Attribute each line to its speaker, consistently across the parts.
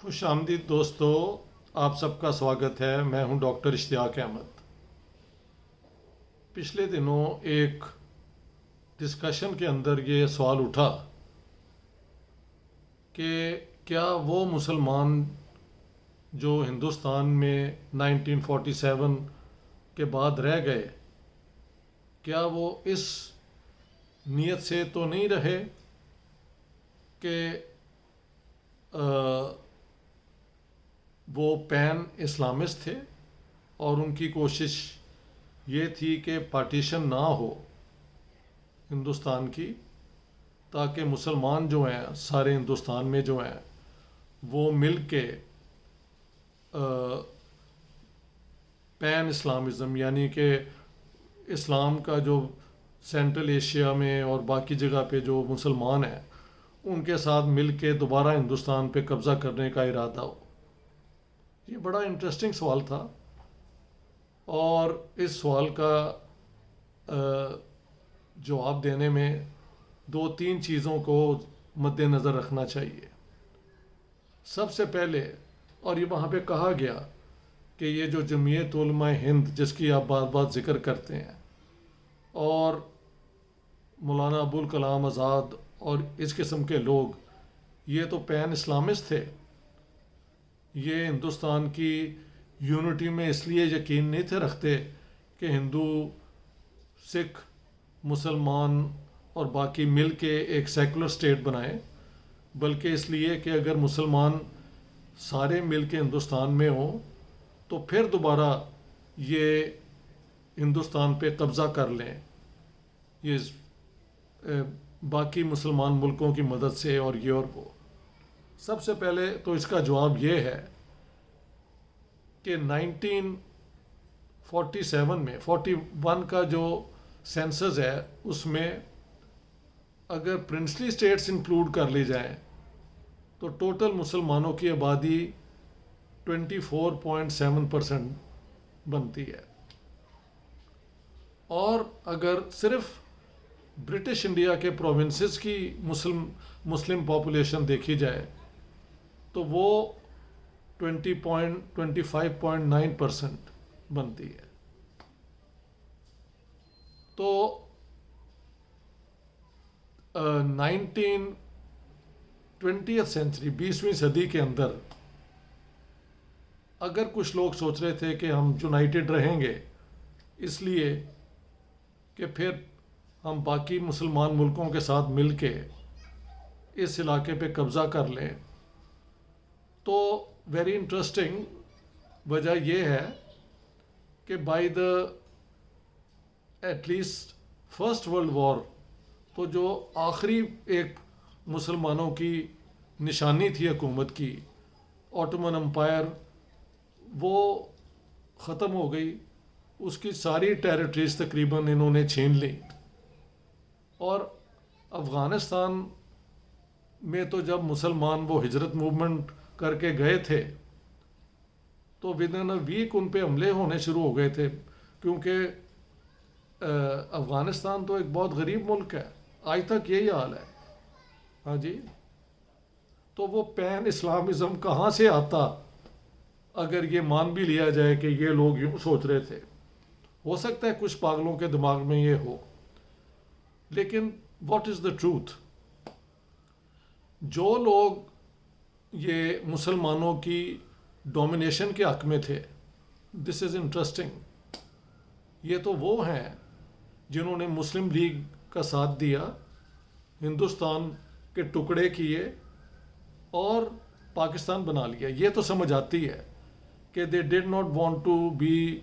Speaker 1: خوش آمدید دوستو، آپ سب کا سواگت ہے۔ میں ہوں ڈاکٹر اشتیاق احمد۔ پچھلے دنوں ایک ڈسکشن کے اندر یہ سوال اٹھا کہ کیا وہ مسلمان جو ہندوستان میں 1947 کے بعد رہ گئے، کیا وہ اس نیت سے تو نہیں رہے کہ وہ پین اسلامسٹ تھے اور ان کی کوشش یہ تھی کہ پارٹیشن نہ ہو ہندوستان کی، تاکہ مسلمان جو ہیں سارے ہندوستان میں جو ہیں وہ مل کے پین اسلامزم، یعنی کہ اسلام کا جو سینٹرل ایشیا میں اور باقی جگہ پہ جو مسلمان ہیں ان کے ساتھ مل کے دوبارہ ہندوستان پہ قبضہ کرنے کا ارادہ ہو۔ یہ بڑا انٹرسٹنگ سوال تھا، اور اس سوال کا جواب دینے میں دو تین چیزوں کو مد نظر رکھنا چاہیے۔ سب سے پہلے، اور یہ وہاں پہ کہا گیا کہ یہ جو جمعیت علماء ہند جس کی آپ بات بات ذکر کرتے ہیں، اور مولانا ابوالکلام آزاد اور اس قسم کے لوگ، یہ تو پین اسلامسٹ تھے۔ یہ ہندوستان کی یونٹی میں اس لیے یقین نہیں تھے رکھتے کہ ہندو، سکھ، مسلمان اور باقی مل کے ایک سیکولر سٹیٹ بنائیں، بلکہ اس لیے کہ اگر مسلمان سارے مل کے ہندوستان میں ہوں تو پھر دوبارہ یہ ہندوستان پہ قبضہ کر لیں، یہ باقی مسلمان ملکوں کی مدد سے، اور یہ اور وہ۔ سب سے پہلے تو اس کا جواب یہ ہے کہ 1947 میں 41 کا جو سینسس ہے اس میں اگر پرنسلی سٹیٹس انکلوڈ کر لی جائیں تو ٹوٹل مسلمانوں کی آبادی 24.7% بنتی ہے، اور اگر صرف برٹش انڈیا کے پروونسز کی مسلم پاپولیشن دیکھی جائے تو وہ 25.9% بنتی ہے۔ تو 20th سینچری، 20ویں صدی کے اندر اگر کچھ لوگ سوچ رہے تھے کہ ہم یونائٹڈ رہیں گے اس لیے کہ پھر ہم باقی مسلمان ملکوں کے ساتھ مل کے اس علاقے پہ قبضہ کر لیں، تو ویری انٹرسٹنگ وجہ یہ ہے کہ by the at least first world war, تو جو آخری ایک مسلمانوں کی نشانی تھی حکومت کی، آٹومن امپائر، وہ ختم ہو گئی۔ اس کی ساری ٹیریٹریز تقریباً انہوں نے چھین لی، اور افغانستان میں تو جب مسلمان وہ ہجرت موومنٹ کر کے گئے تھے تو ود ان اے ویک ان پہ حملے ہونے شروع ہو گئے تھے، کیونکہ افغانستان تو ایک بہت غریب ملک ہے، آج تک یہی حال ہے۔ ہاں جی، تو وہ پین اسلامزم کہاں سے آتا اگر یہ مان بھی لیا جائے کہ یہ لوگ یوں سوچ رہے تھے؟ ہو سکتا ہے کچھ پاگلوں کے دماغ میں یہ ہو، لیکن واٹ از دا ٹروتھ؟ جو لوگ یہ مسلمانوں کی ڈومینیشن کے حق میں تھے، دس از انٹرسٹنگ، یہ تو وہ ہیں جنہوں نے مسلم لیگ کا ساتھ دیا، ہندوستان کے ٹکڑے کیے اور پاکستان بنا لیا۔ یہ تو سمجھ آتی ہے کہ they did not want to be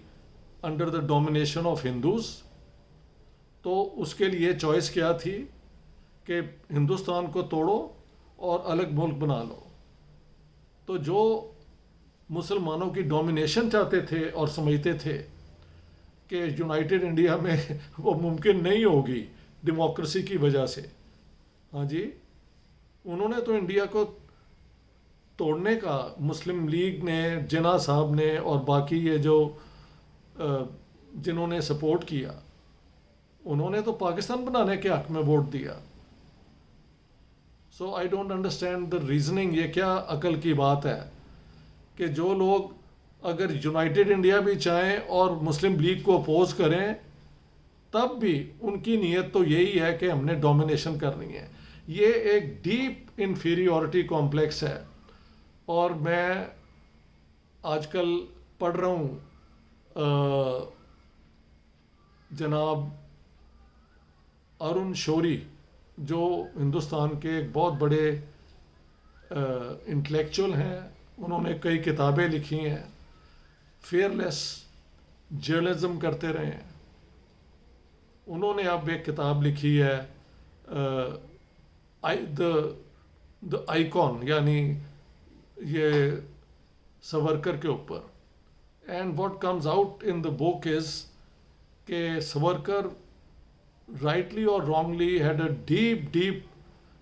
Speaker 1: under the domination of Hindus. تو اس کے لیے چوائس کیا تھی کہ ہندوستان کو توڑو اور الگ ملک بنا لو۔ تو جو مسلمانوں کی ڈومینیشن چاہتے تھے اور سمجھتے تھے کہ یونائٹڈ انڈیا میں وہ ممکن نہیں ہوگی ڈیموکریسی کی وجہ سے، ہاں جی، انہوں نے تو انڈیا کو توڑنے کا، مسلم لیگ نے، جناح صاحب نے اور باقی یہ جو جنہوں نے سپورٹ کیا، انہوں نے تو پاکستان بنانے کے حق میں ووٹ دیا۔ So I don't understand the reasoning. یہ کیا عقل کی بات ہے کہ جو لوگ اگر یونائٹڈ انڈیا بھی چاہیں اور مسلم لیگ کو اپوز کریں تب بھی ان کی نیت تو یہی ہے کہ ہم نے ڈومینیشن کرنی ہے. یہ ایک ڈیپ انفیریورٹی کمپلیکس ہے. اور میں آج کل پڑھ رہا ہوں جناب ارون شوری جو ہندوستان کے ایک بہت بڑے انٹلیکچوئل ہیں. انہوں نے کئی کتابیں لکھی ہیں, فیئر لیس جرنلزم کرتے رہے ہیں. انہوں نے اب ایک کتاب لکھی ہے دا آئیکن, یعنی یہ سورکر کے اوپر. And what comes out in the book is کہ Savarkar rightly or wrongly had a deep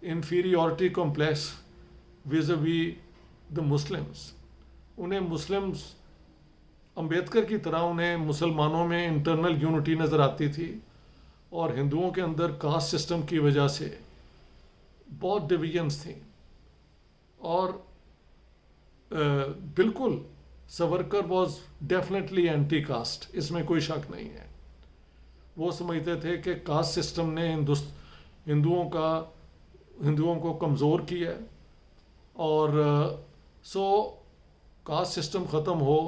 Speaker 1: inferiority complex vis-a-vis the Muslims. انہیں مسلمس امبیدکر کی طرح انہیں مسلمانوں میں انٹرنل یونٹی نظر آتی تھی, اور ہندوؤں کے اندر کاسٹ سسٹم کی وجہ سے بہت ڈویژنس تھیں. اور بالکل سورکر واز ڈیفینیٹلی اینٹی کاسٹ, اس میں کوئی شک نہیں ہے. وہ سمجھتے تھے کہ کاسٹ سسٹم نے ہندوؤں کو کمزور کیا ہے, اور سو کاسٹ سسٹم ختم ہو,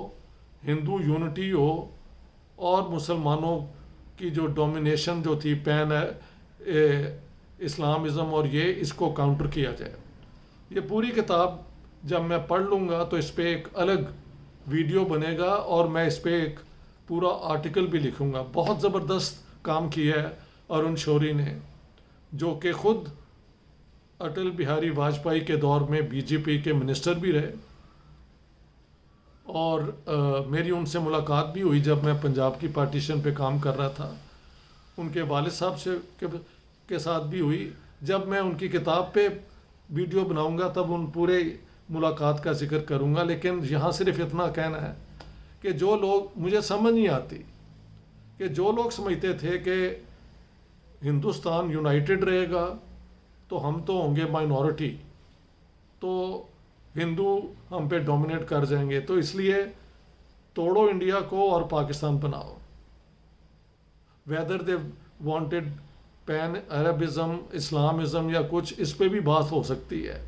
Speaker 1: ہندو یونٹی ہو, اور مسلمانوں کی جو ڈومینیشن جو تھی پین اسلامزم اور یہ اس کو کاؤنٹر کیا جائے. یہ پوری کتاب جب میں پڑھ لوں گا تو اس پہ ایک الگ ویڈیو بنے گا اور میں اس پہ ایک پورا آرٹیکل بھی لکھوں گا. بہت زبردست کام کیا ہے ارون شوری نے, جو کہ خود اٹل بہاری واجپئی کے دور میں بی جے پی کے منسٹر بھی رہے. اور میری ان سے ملاقات بھی ہوئی جب میں پنجاب کی پارٹیشن پہ کام کر رہا تھا. ان کے والد صاحب کے ساتھ بھی ہوئی. جب میں ان کی کتاب پہ ویڈیو بناؤں گا تب ان پورے ملاقات کا ذکر کروں گا. لیکن یہاں صرف اتنا کہنا ہے کہ جو لوگ, مجھے سمجھ نہیں آتی کہ جو لوگ سمجھتے تھے کہ ہندوستان یونائٹڈ رہے گا تو ہم تو ہوں گے مائنورٹی, تو ہندو ہم پہ ڈومینیٹ کر جائیں گے, تو اس لیے توڑو انڈیا کو اور پاکستان بناؤ. Whether they wanted pan Arabism, Islamism یا کچھ, اس پہ بھی بات ہو سکتی ہے.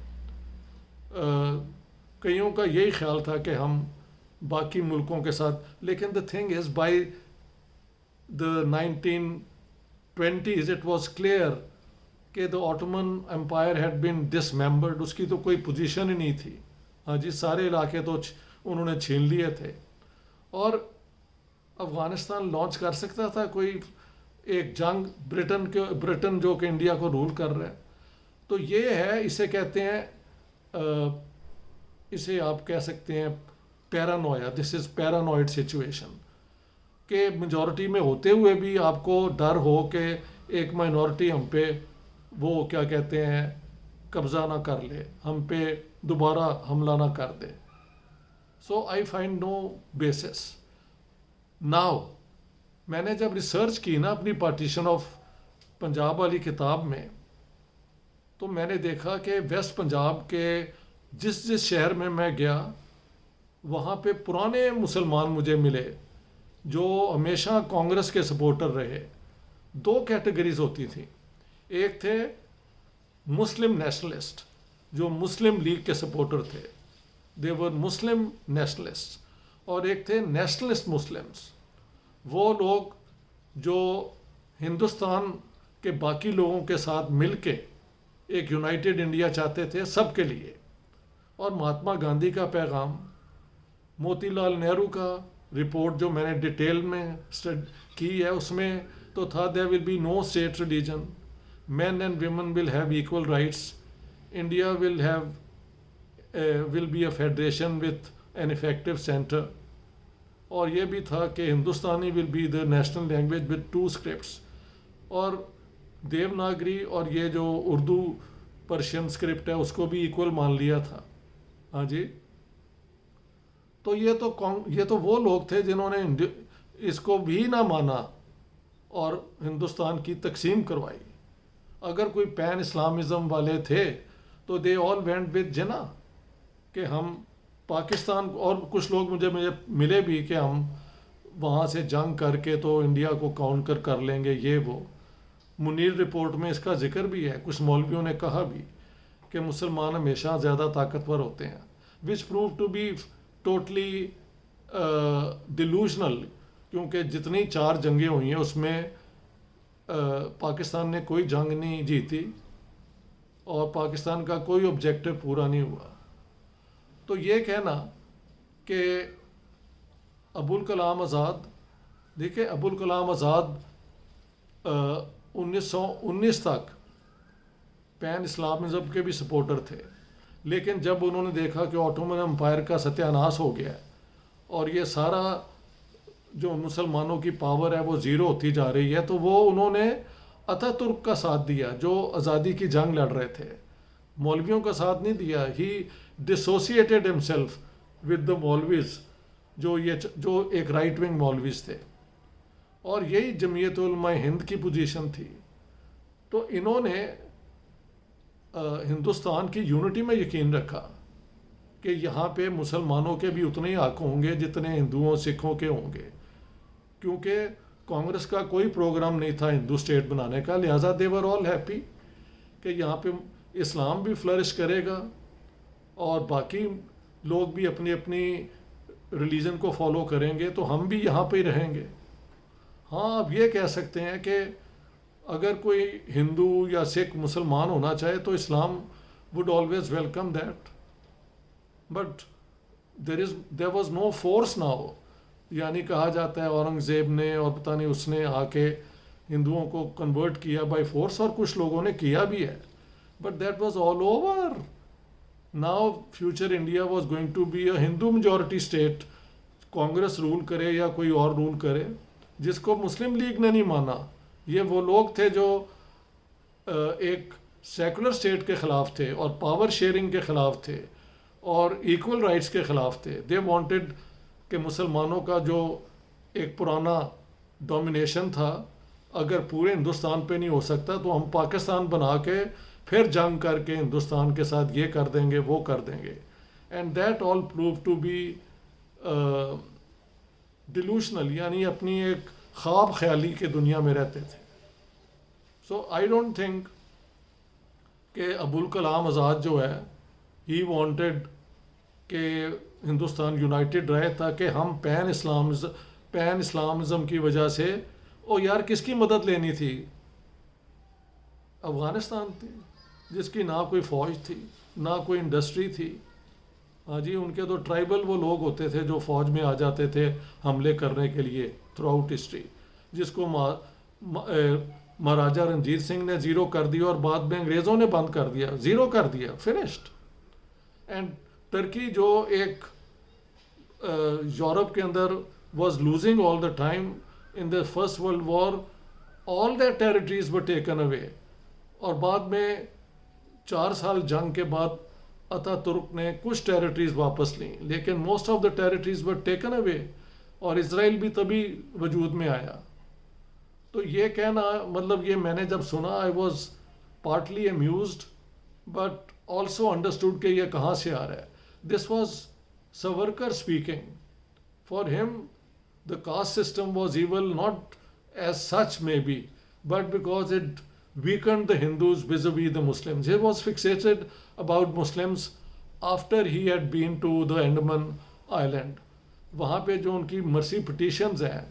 Speaker 1: کئیوں کا یہی خیال تھا کہ ہم باقی ملکوں کے ساتھ, لیکن the thing is by the 1920s it was clear کہ دا آٹومن امپائر ہیڈ بین ڈس ممبرڈ. اس کی تو کوئی پوزیشن ہی نہیں تھی. ہاں جی, سارے علاقے تو انہوں نے چھین لیے تھے. اور افغانستان لانچ کر سکتا تھا کوئی ایک جنگ, برٹن جو کہ انڈیا کو رول کر رہا ہے. تو یہ ہے, اسے کہتے ہیں, اسے آپ کہہ سکتے ہیں پیرانویا. دس از پیرانوئڈ سچویشن کہ میجورٹی میں ہوتے ہوئے بھی آپ کو ڈر ہو کہ ایک مائنورٹی ہم پہ وہ کیا کہتے ہیں قبضہ نہ کر لے, ہم پہ دوبارہ حملہ نہ کر دے. So I find no basis. Now میں نے جب ریسرچ کی نا اپنی پارٹیشن آف پنجاب والی کتاب میں, تو میں نے دیکھا کہ ویسٹ پنجاب کے جس شہر میں گیا وہاں پہ پرانے مسلمان مجھے ملے جو ہمیشہ کانگریس کے سپورٹر رہے. دو کیٹیگریز ہوتی تھیں, ایک تھے مسلم نیشنلسٹ جو مسلم لیگ کے سپورٹر تھے, دے ور مسلم نیشنلسٹ, اور ایک تھے نیشنلسٹ مسلمس, وہ لوگ جو ہندوستان کے باقی لوگوں کے ساتھ مل کے ایک یونائٹڈ انڈیا چاہتے تھے سب کے لیے. اور مہاتما گاندھی کا پیغام, موتی لال نہرو کا رپورٹ جو میں نے ڈیٹیل میں کی ہے, اس میں تو تھا there will be no state religion, men and women will have equal rights, India will be a federation with an effective center. اور یہ بھی تھا کہ ہندوستانی will be the national language with 2 scripts. اور دیوناگری اور یہ جو اردو پرشین اسکرپٹ ہے اس کو بھی ایکول مان لیا تھا. ہاں جی, تو یہ تو وہ لوگ تھے جنہوں نے اس کو بھی نہ مانا اور ہندوستان کی تقسیم کروائی. اگر کوئی پین اسلامزم والے تھے تو دے آل وینٹ ود جنا کہ ہم پاکستان، اور کچھ لوگ مجھے ملے بھی کہ ہم وہاں سے جنگ کر کے تو انڈیا کو کاؤنٹر کر لیں گے، یہ وہ۔ منیر رپورٹ میں اس کا ذکر بھی ہے، کچھ مولویوں نے کہا بھی کہ مسلمان ہمیشہ زیادہ طاقتور ہوتے ہیں، which prove to be totally delusional, کیونکہ جتنی 4 جنگیں ہوئی ہیں اس میں پاکستان نے کوئی جنگ نہیں جیتی اور پاکستان کا کوئی آبجیکٹو پورا نہیں ہوا۔ تو یہ کہنا کہ ابوالکلام آزاد، دیکھیں ابوالکلام آزاد 1919 تک پین اسلامزم کے بھی سپورٹر تھے، لیکن جب انہوں نے دیکھا کہ آٹومن امپائر کا ستیہ ناش ہو گیا ہے اور یہ سارا جو مسلمانوں کی پاور ہے وہ زیرو ہوتی جا رہی ہے، تو وہ انہوں نے اتاترک ترک کا ساتھ دیا جو آزادی کی جنگ لڑ رہے تھے، مولویوں کا ساتھ نہیں دیا۔ ہی ڈسوسیٹیڈ ہمسیلف ود دا مولویز، جو ایک رائٹ ونگ مولویز تھے، اور یہی جمعیت علماء ہند کی پوزیشن تھی۔ تو انہوں نے ہندوستان کی یونٹی میں یقین رکھا کہ یہاں پہ مسلمانوں کے بھی اتنے ہی حق ہوں گے جتنے ہندوؤں سکھوں کے ہوں گے، کیونکہ کانگریس کا کوئی پروگرام نہیں تھا ہندو اسٹیٹ بنانے کا، لہٰذا دے ور آل ہیپی کہ یہاں پہ اسلام بھی فلرش کرے گا اور باقی لوگ بھی اپنی اپنی ریلیجن کو فالو کریں گے، تو ہم بھی یہاں پہ ہی رہیں گے۔ ہاں اب یہ کہہ سکتے ہیں کہ اگر کوئی ہندو یا سکھ مسلمان ہونا چاہے تو اسلام would always welcome that, but there was no force now، یعنی کہا جاتا ہے اورنگزیب نے اور پتہ نہیں اس نے آ کے ہندوؤں کو کنورٹ کیا بائی فورس، اور کچھ لوگوں نے کیا بھی ہے، but that was all over. Now future India was going to be a Hindu majority state، Congress rule کرے یا کوئی اور رول کرے، جس کو مسلم لیگ نے نہیں مانا۔ یہ وہ لوگ تھے جو ایک سیکولر سٹیٹ کے خلاف تھے اور پاور شیئرنگ کے خلاف تھے اور ایکول رائٹس کے خلاف تھے۔ دے وانٹڈ کہ مسلمانوں کا جو ایک پرانا ڈومینیشن تھا اگر پورے ہندوستان پہ نہیں ہو سکتا تو ہم پاکستان بنا کے پھر جنگ کر کے ہندوستان کے ساتھ یہ کر دیں گے وہ کر دیں گے، and that all prove to be delusional, یعنی اپنی ایک خواب خیالی کے دنیا میں رہتے تھے۔ سو آئی ڈونٹ تھنک کہ ابوالکلام آزاد جو ہے ہی وانٹڈ کہ ہندوستان یونائٹڈ رہے تاکہ ہم پین اسلامزم کی وجہ سے، او یار کس کی مدد لینی تھی؟ افغانستان تھی جس کی نہ کوئی فوج تھی نہ کوئی انڈسٹری تھی۔ ہاں جی، ان کے تو ٹرائبل وہ لوگ ہوتے تھے جو فوج میں آ جاتے تھے حملے کرنے کے لیے تھرو آؤٹ ہسٹری، جس کو مہاراجہ رنجیت سنگھ نے زیرو کر دیا اور بعد میں انگریزوں نے بند کر دیا، زیرو کر دیا، فنشڈ۔ اینڈ ٹرکی جو ایک یورپ کے اندر was losing all the time in the first world war, all that territories were taken away, اور بعد میں 4 سال جنگ کے بعد اتا ترک نے کچھ ٹیریٹریز واپس لیں، لیکن most of the territories were taken away, اور اسرائیل بھی تبھی وجود میں آیا۔ تو یہ کہنا مطلب یہ میں نے جب سنا I was partly amused but also understood کہ یہ کہاں سے آ رہا ہے۔ This was Savarkar speaking, for him the caste system was evil not as such maybe, but because it weakened the Hindus vis-a-vis the Muslims. He was fixated about Muslims after he had been to the Andaman Island. وہاں پہ جو ان کی مرسی petitions ہیں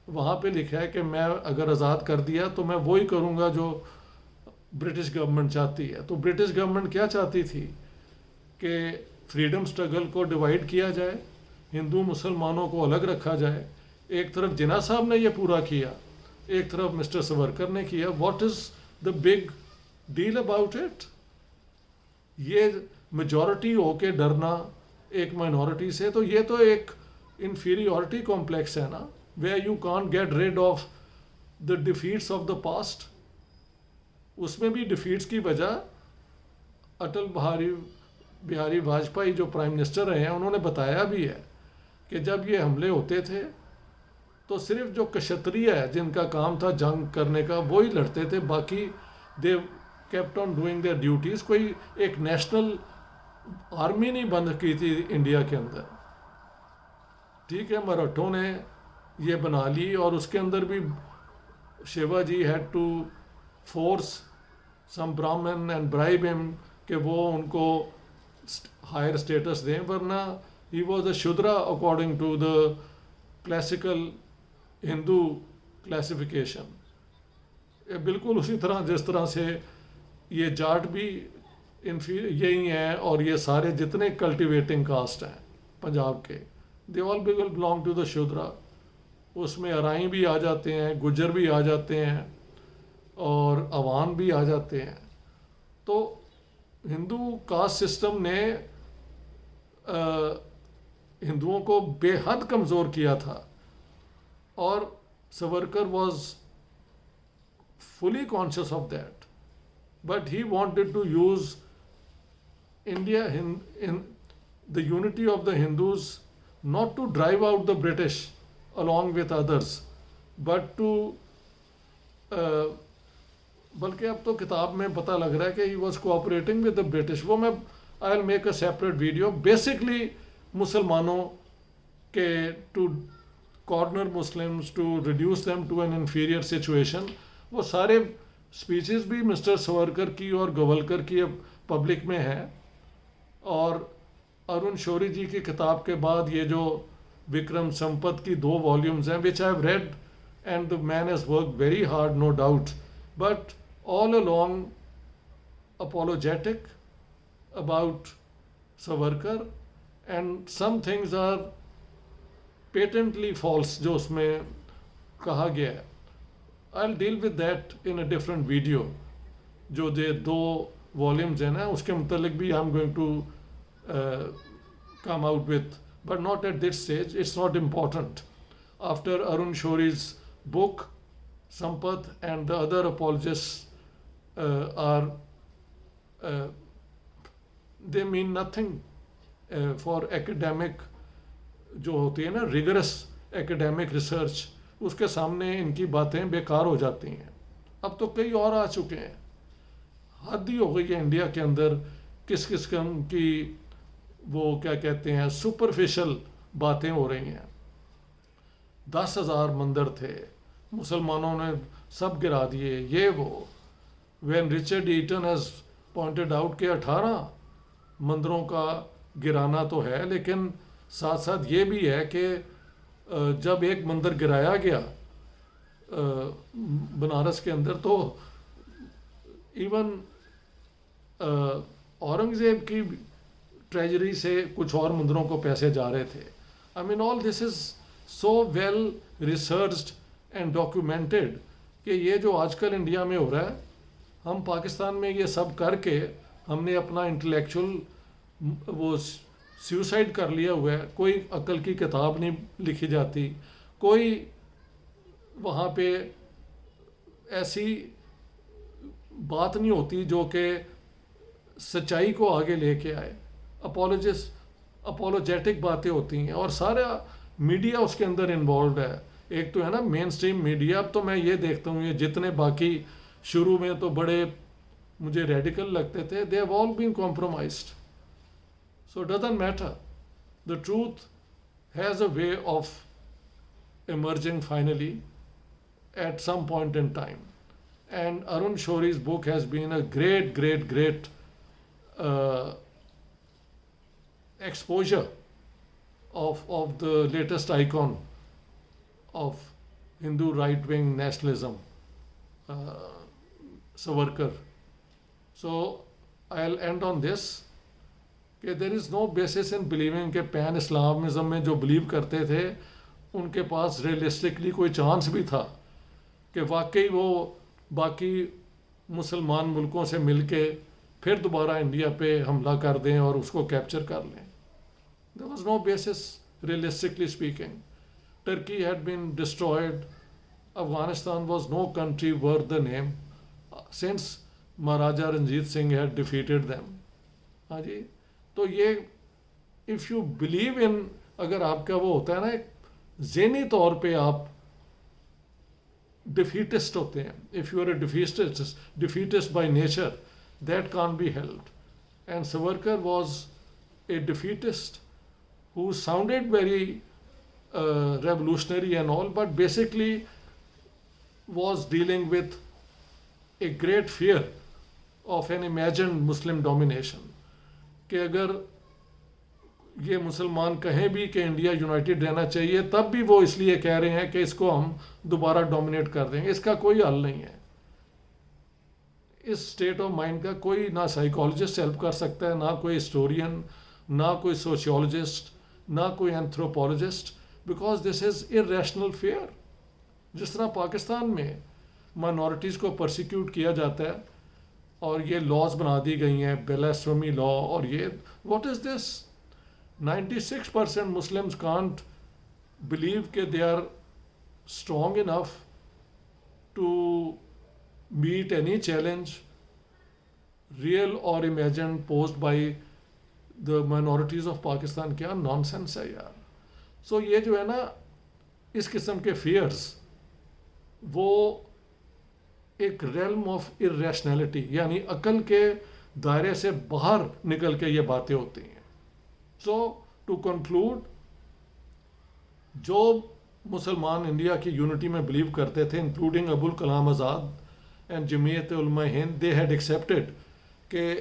Speaker 1: وہاں پہ لکھا ہے کہ میں اگر آزاد کر دیا تو میں وہی کروں گا جو برٹش گورنمنٹ چاہتی ہے۔ تو برٹش گورنمنٹ کیا چاہتی تھی کہ فریڈم سٹرگل کو ڈیوائیڈ کیا جائے، ہندو مسلمانوں کو الگ رکھا جائے۔ ایک طرف جناح صاحب نے یہ پورا کیا، ایک طرف مسٹر سورکر نے کیا۔ What is the big deal about it? یہ میجورٹی ہو کے ڈرنا ایک مائنورٹی سے، تو یہ تو ایک انفیریورٹی کمپلیکس ہے نا، where you can't get rid of the defeats of the past. اس میں بھی ڈیفیٹس کی وجہ اٹل بہاری واجپئی جو پرائم منسٹر رہے ہیں انہوں نے بتایا بھی ہے کہ جب یہ حملے ہوتے تھے تو صرف جو کشتری ہے جن کا کام تھا جنگ کرنے کا وہی لڑتے تھے، باقی kept on doing their duties. کوئی ایک نیشنل آرمی نہیں بند کی تھی انڈیا کے اندر. ٹھیک ہے, مراٹھوں نے یہ بنا لی, اور اس کے اندر بھی Shivaji had to force some Brahmin and bribe him کہ وہ ان کو ہائر اسٹیٹس دیں, ورنہ he was a Shudra according to the classical Hindu classification. بالکل اسی طرح جس طرح سے یہ جاٹ بھی یہی ہیں, اور یہ سارے جتنے کلٹیویٹنگ کاسٹ ہیں پنجاب کے, دے آل بلانگ ٹو دا شودرا. اس میں ارائیں بھی آ جاتے ہیں, گجر بھی آ جاتے ہیں, اور عوان بھی آ جاتے ہیں. تو ہندو کاسٹ سسٹم نے ہندوؤں کو بے حد کمزور کیا تھا, اور سورکر was fully conscious of that, but he wanted to use India in the unity of the Hindus, not to drive out the British along with others, but to بلکہ اب تو کتاب میں پتہ لگ رہا ہے کہ he was cooperating with the British. وہ میں I'll make a separate video. Basically مسلمانوں کے to corner Muslims, to reduce them to an inferior situation. وہ سارے سپیچز بھی مسٹر سورکر کی اور گولکر کی اب پبلک میں ہیں, اور ارون شوری جی کی کتاب کے بعد یہ جو وکرم سمپت کی 2 والیومز ہیں, which I have read, and the man has worked very hard, no doubt, but all along apologetic about Savarkar, and some things are patently false جو اس میں کہا گیا ہے. I'll deal with that in a different video. جو 2 volumes ہیں نا, اس کے متعلق بھی I'm going to come out with, but not at this stage. It's not important. After Arun Shori's book, Sampath and the other apologists they mean nothing for academic جو ہوتی ہے نا rigorous academic research, اس کے سامنے ان کی باتیں بیکار ہو جاتی ہیں. اب تو کئی اور آ چکے ہیں, حد ہی ہو گئی ہے انڈیا کے اندر کس قسم کی وہ کیا کہتے ہیں سپرفیشل باتیں ہو رہی ہیں. 10,000 مندر تھے, مسلمانوں نے سب گرا دیے, یہ وہ. When Richard Eaton has pointed out کہ 18 مندروں کا گرانا تو ہے, لیکن ساتھ ساتھ یہ بھی ہے کہ جب ایک مندر گرایا گیا بنارس کے اندر, تو ایون اورنگزیب کی ٹریجری سے کچھ اور مندروں کو پیسے جا رہے تھے. I mean all this is so well researched and documented کہ یہ جو آج کل انڈیا میں ہو رہا ہے, ہم پاکستان میں یہ سب کر کے ہم نے اپنا انٹلیکچول وہ سیوسائڈ کر لیا ہوا ہے. کوئی عقل کی کتاب نہیں لکھی جاتی, کوئی وہاں پہ ایسی بات نہیں ہوتی جو کہ سچائی کو آگے لے کے آئے. اپولوجیٹک باتیں ہوتی ہیں, اور سارا میڈیا اس کے اندر انوالوڈ ہے. ایک تو ہے نا مین سٹریم میڈیا. اب تو میں یہ دیکھتا ہوں یہ جتنے باقی شروع میں تو بڑے مجھے ریڈیکل لگتے تھے, they have all been compromised. So it doesn't matter. The truth has a way of emerging finally at some point in time. And Arun Shori's book has been a great exposure of the latest icon of Hindu right-wing nationalism, Savarkar. So I'll end on this. کہ دیر از نو basis in believing کہ pain Islamism میں جو blue کرتے تھے ان کے پاس realistically کوئی chance بھی تھا کہ واقعی وہ باقی مسلمان ملکوں سے مل کے پھر دوبارہ انڈیا پہ حملہ کر دیں اور اس کو کیپچر کر لیں. There was no basis realistically speaking. Turkey had been destroyed. Afghanistan was no country worth the name since Maharaja Ranjit Singh had defeated them. ہاں جی, تو یہ اف یو بلیو ان, اگر آپ کا وہ ہوتا ہے نا ایک ذہنی طور پہ آپ ڈیفیٹسٹ ہوتے ہیں. If you are a defeatist by nature, that can be held. And Savarkar was a defeatist who sounded very revolutionary and all, but basically was dealing with a great fear of an imagined Muslim domination. کہ اگر یہ مسلمان کہیں بھی کہ India United رہنا چاہیے, تب بھی وہ اس لیے کہہ رہے ہیں کہ اس کو ہم دوبارہ ڈومینیٹ کر دیں گے. اس کا کوئی حل نہیں ہے. اس اسٹیٹ آف مائنڈ کا کوئی نہ سائیکالوجسٹ ہیلپ کر سکتا ہے, نہ کوئی ہسٹورین, نہ کوئی سوشیولوجسٹ, نہ کوئی anthropologist, because this is irrational fear. جس طرح پاکستان میں مائنورٹیز کو پرسیکیوٹ کیا جاتا ہے اور یہ لاز بنا دی گئی ہیں, بلاسفیمی لا, اور یہ what is this. 96% Muslims can't believe کہ they are strong enough to meet any challenge, real or imagined, posed by the minorities of Pakistan. کیا نان سینس ہے یار. سو یہ جو ہے نا, اس قسم کے فیئرس وہ ایک ریلم آف ارریشنلٹی, یعنی عقل کے دائرے سے باہر نکل کے یہ باتیں ہوتی ہیں. سو ٹو کنکلوڈ, جو مسلمان انڈیا کی یونٹی میں بلیو کرتے تھے, انکلوڈنگ ابوالکلام آزاد اینڈ جمعیت علماء ہند, دے ہیڈ ایکسیپٹیڈ کہ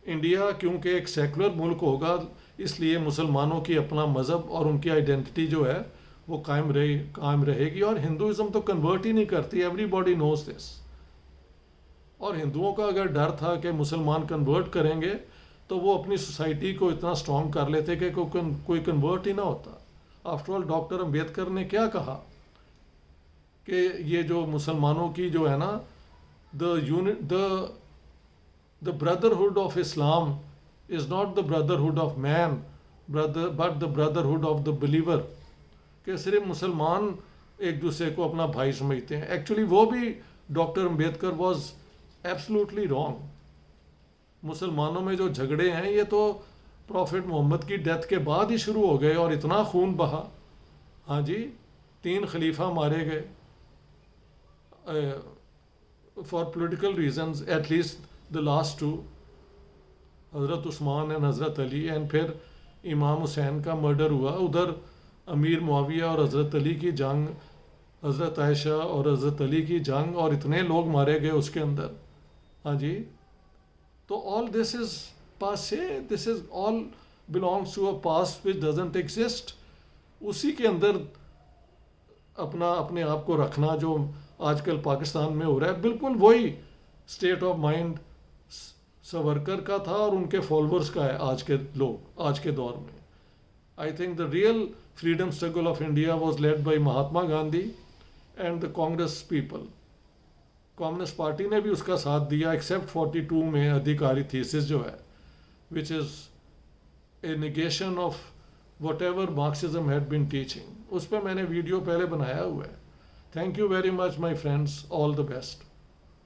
Speaker 1: انڈیا کیونکہ ایک سیکولر ملک ہوگا, اس لیے مسلمانوں کی اپنا مذہب اور ان کی آئیڈینٹی جو ہے وہ قائم رہے گی. اور ہندوازم تو کنورٹ ہی نہیں کرتی, ایوری باڈی نوز دس. اور ہندوؤں کا اگر ڈر تھا کہ مسلمان کنورٹ کریں گے تو وہ اپنی سوسائٹی کو اتنا اسٹرانگ کر لیتے کہ کوئی کنورٹ ہی نہ ہوتا. آفٹر آل ڈاکٹر امبیڈکر نے کیا کہا کہ یہ جو مسلمانوں کی جو ہے نا, the brotherhood of Islam is not the brotherhood of man, but the brotherhood of the believer. کہ صرف مسلمان ایک دوسرے کو اپنا بھائی سمجھتے ہیں. ایکچولی وہ بھی doctor Ambedkar was absolutely wrong. مسلمانوں میں جو جھگڑے ہیں یہ تو پروفٹ محمد کی ڈیتھ کے بعد ہی شروع ہو گئے, اور اتنا خون بہا. ہاں جی, 3 خلیفہ مارے گئے for political reasons, at least the last 2, حضرت عثمان and حضرت علی. اینڈ پھر امام حسین کا مرڈر ہوا, ادھر امیر معاویہ اور حضرت علی کی جنگ, حضرت عائشہ اور حضرت علی کی جنگ, اور اتنے لوگ مارے گئے اس کے اندر. ہاں جی, تو all this is passé, this is all belongs to a past which doesn't exist. اسی کے اندر اپنے آپ کو رکھنا جو آج کل پاکستان میں ہو رہا ہے, بالکل وہی اسٹیٹ آف مائنڈ سورکر کا تھا اور ان کے فالوورز کا ہے آج کے دور میں. I think the real freedom struggle of India was led by Mahatma Gandhi and the Congress people. Communist party نے بھی اس کا ساتھ دیا, ایکسیپٹ 42 میں ادھیکاری تھیسس جو ہے, which is a negation of whatever Marxism had been teaching. اس پہ میں نے ویڈیو پہلے بنایا ہوا ہے. Thank you very much my friends, all the best.